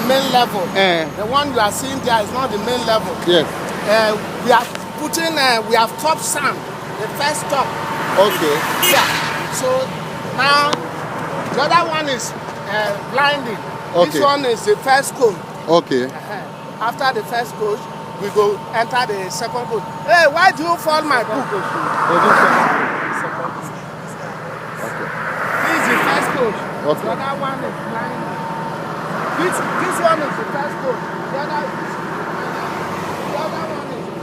main level. The one you are seeing there is not the main level. Yes. We are putting, we have top sand, the first top. Okay. Yeah. So now the other one is blinding. Okay. This one is the first coat. Okay. After the first coat, we go enter the second coat. Hey, why do you fall my book? This is the first coat. Okay. The other one is blinding. This one is the first coat. The other one is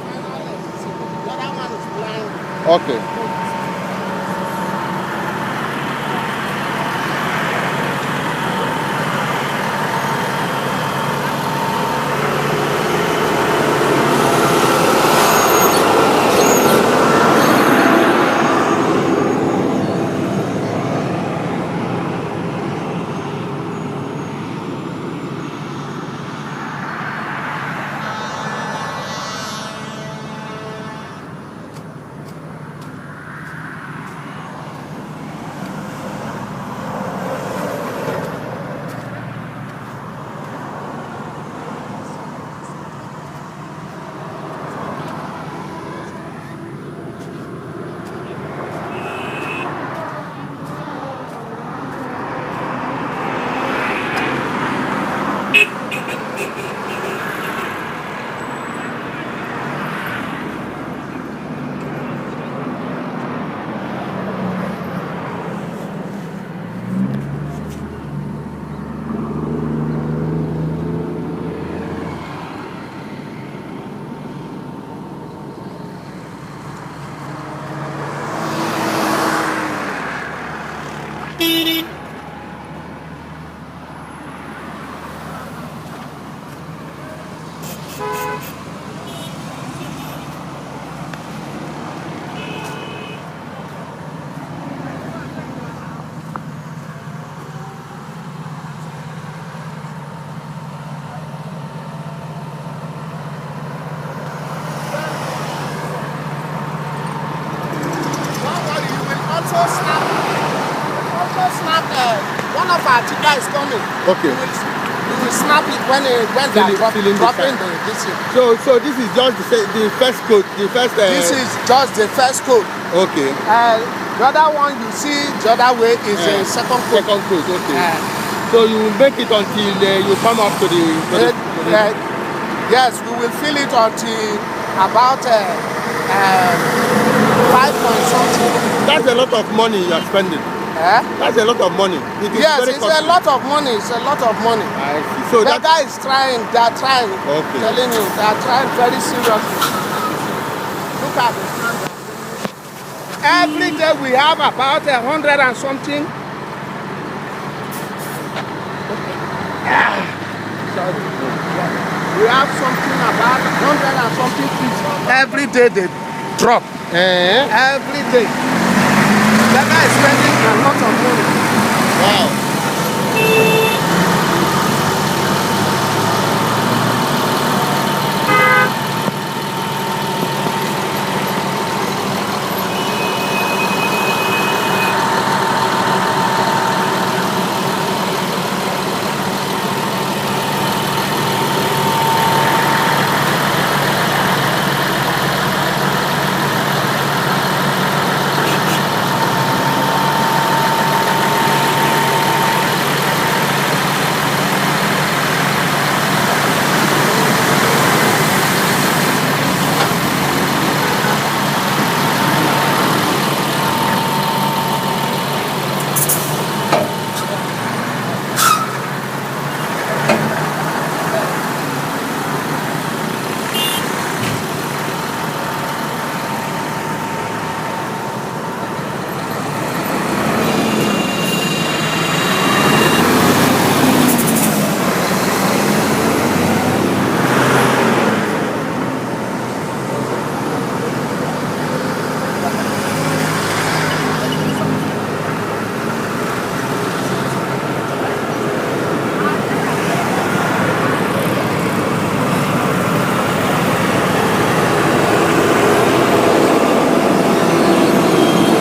finalist. The other one is blinding. Okay. One of our ticker is coming. Okay. We will snap it when they are dropping this year. So this is just the first coat, the first. This is just the first coat. Okay. The other one you see the other way is the second coat. Second coat. Okay. So you make it until you come up to the. Yes, we will fill it until about 5 point something. That's a lot of money you are spending. That's a lot of money. Yes, it's a lot of money. It's a lot of money. I see. So the guy is trying. They are trying. Okay. Telling you, they are trying very seriously. Look at it. Every day we have about 100 and something. Sorry. We have something about 100 and something feet. Every day they drop. Every day. That guy is spending a lot of money. Wow.